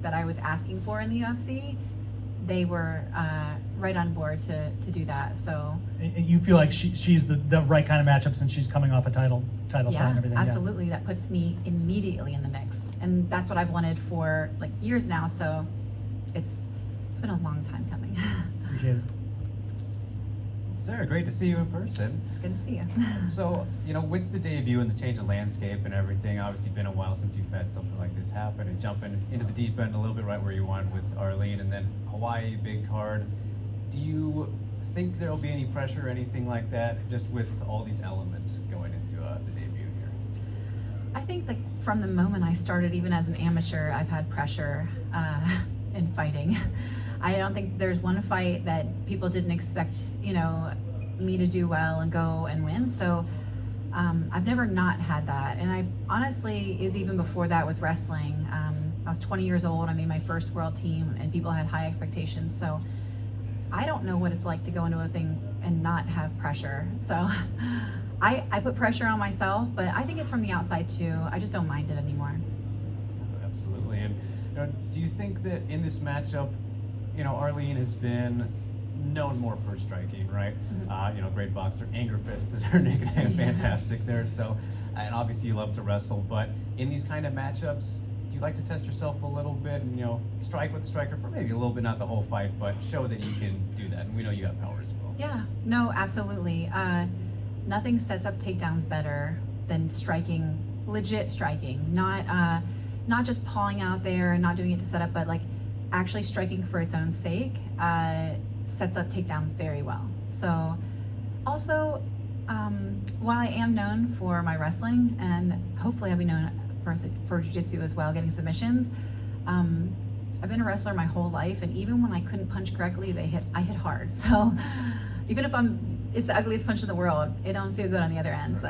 that I was asking for in the UFC, they were right on board to do that. So And you feel like she's the right kind of matchup since she's coming off a title shot yeah, and everything. absolutely. Yeah. That puts me immediately in the mix, and that's what I've wanted for like years now. So it's been a long time coming. Appreciate it. Sarah, great to see you in person. It's good to see you. So, with the debut and the change of landscape and everything, obviously been a while since you've had something like this happen, and jumping into the deep end a little bit right where you wanted with Arlene, and then Hawaii, big card. Do you think there'll be any pressure or anything like that, just with all these elements going into the debut here? I think like from the moment I started, even as an amateur, I've had pressure in fighting. I don't think there's one fight that people didn't expect, me to do well and go and win. So I've never not had that. And I honestly, is even before that with wrestling. I was 20 years old. I made my first world team and people had high expectations. So I don't know what it's like to go into a thing and not have pressure. So I put pressure on myself, but I think it's from the outside too. I just don't mind it anymore. Absolutely. And do you think that in this matchup, Arlene has been known more for her striking, right? Mm-hmm. Great boxer. Anger Fist is her nickname. Fantastic there. So, and obviously you love to wrestle, but in these kind of matchups, do you like to test yourself a little bit and, strike with the striker for maybe a little bit, not the whole fight, but show that you can do that? And we know you got power as well. Yeah, no, absolutely. Nothing sets up takedowns better than striking, legit striking, not just pawing out there and not doing it to set up, but like actually striking for its own sake sets up takedowns very well. So also, while I am known for my wrestling, and hopefully I'll be known for jiu-jitsu as well, getting submissions, I've been a wrestler my whole life, and even when I couldn't punch correctly, I hit hard. So even if it's the ugliest punch in the world, it don't feel good on the other end. So,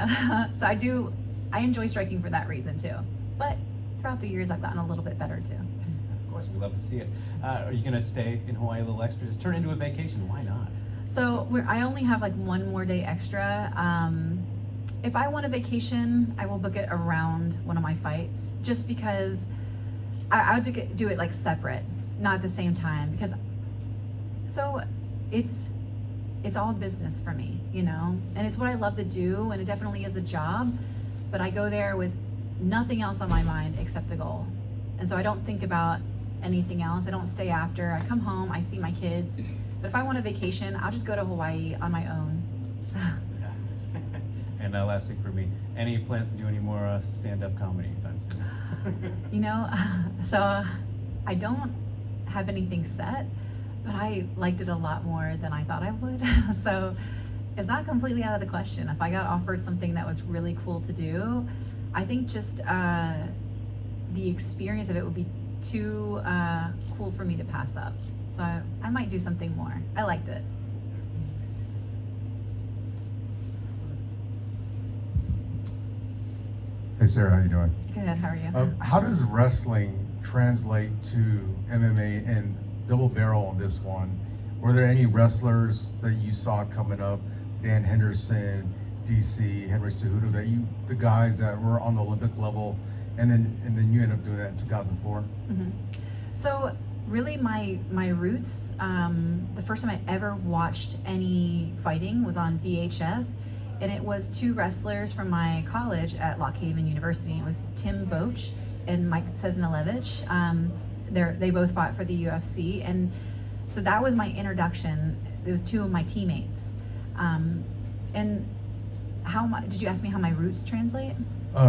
I enjoy striking for that reason too. But throughout the years, I've gotten a little bit better too. Of course, we love to see it. Are you going to stay in Hawaii a little extra? Just turn into a vacation. Why not? So I only have like one more day extra. If I want a vacation, I will book it around one of my fights, just because I would do it like separate, not at the same time, because so it's all business for me, and it's what I love to do, and it definitely is a job, but I go there with nothing else on my mind except the goal. And so I don't think about anything else. I don't stay after. I come home, I see my kids. But if I want a vacation, I'll just go to Hawaii on my own. So. And last thing for me, any plans to do any more stand-up comedy anytime soon? So I don't have anything set, but I liked it a lot more than I thought I would. So it's not completely out of the question. If I got offered something that was really cool to do, I think just the experience of it would be too cool for me to pass up. So I might do something more. I liked it. Hey Sarah, how you doing? Good, how are you? How does wrestling translate to MMA and double barrel on this one? Were there any wrestlers that you saw coming up, Dan Henderson, DC, Henry Cejudo, the guys that were on the Olympic level, and then you end up doing that in 2004? Mm-hmm. So really my roots, the first time I ever watched any fighting was on VHS, and it was two wrestlers from my college at Lock Haven University. It was Tim Boach and Mike Cesnalevich. They both fought for the UFC, and so that was my introduction. It was two of my teammates. And did you ask me how my roots translate?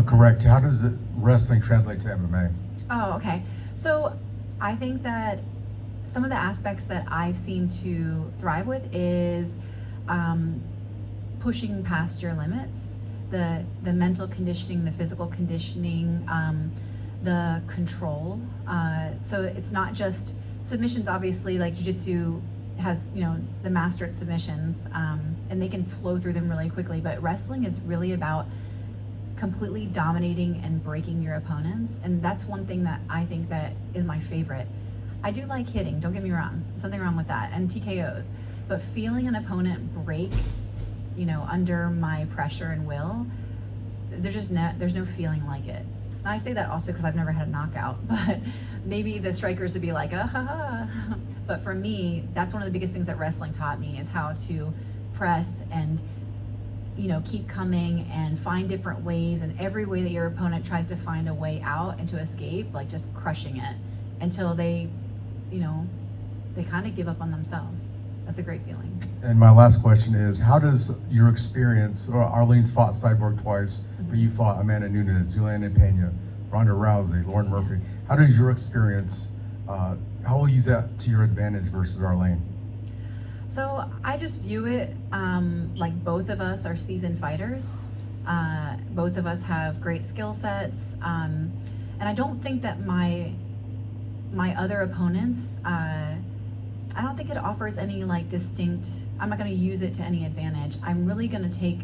Correct. How does the wrestling translate to MMA? Oh, okay. So I think that some of the aspects that I've seemed to thrive with is pushing past your limits, the mental conditioning, the physical conditioning, the control. So it's not just submissions, obviously, like jiu-jitsu has, the master at submissions, and they can flow through them really quickly, but wrestling is really about completely dominating and breaking your opponents, and that's one thing that I think that is my favorite. I do like hitting, don't get me wrong, something wrong with that, and TKOs, but feeling an opponent break, under my pressure and will, there's no feeling like it. I say that also because I've never had a knockout, but maybe the strikers would be like, ah ha ha. But for me, that's one of the biggest things that wrestling taught me is how to press and, you know, keep coming and find different ways, and every way that your opponent tries to find a way out and to escape, like just crushing it until they, you know, they kind of give up on themselves. That's a great feeling. And my last question is, how does your experience, or Arlene's fought Cyborg twice, but you fought Amanda Nunes, Juliana Pena, Ronda Rousey, Lauren Murphy. How does your experience, how will you use that to your advantage versus Arlene? So I just view it like both of us are seasoned fighters. Both of us have great skill sets. And I don't think that my other opponents, I don't think it offers any like distinct, I'm not gonna use it to any advantage. I'm really gonna take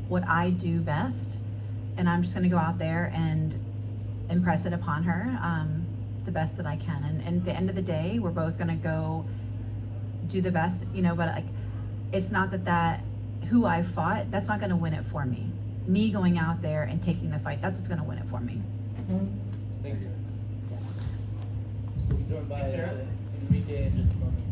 what I do best, and I'm just gonna go out there and impress it upon her the best that I can. And at the end of the day, we're both gonna go do the best, you know, but like, it's not that who I fought, that's not gonna win it for me. Me going out there and taking the fight, that's what's gonna win it for me. Thanks. We'll be joined by Enrique in just a moment.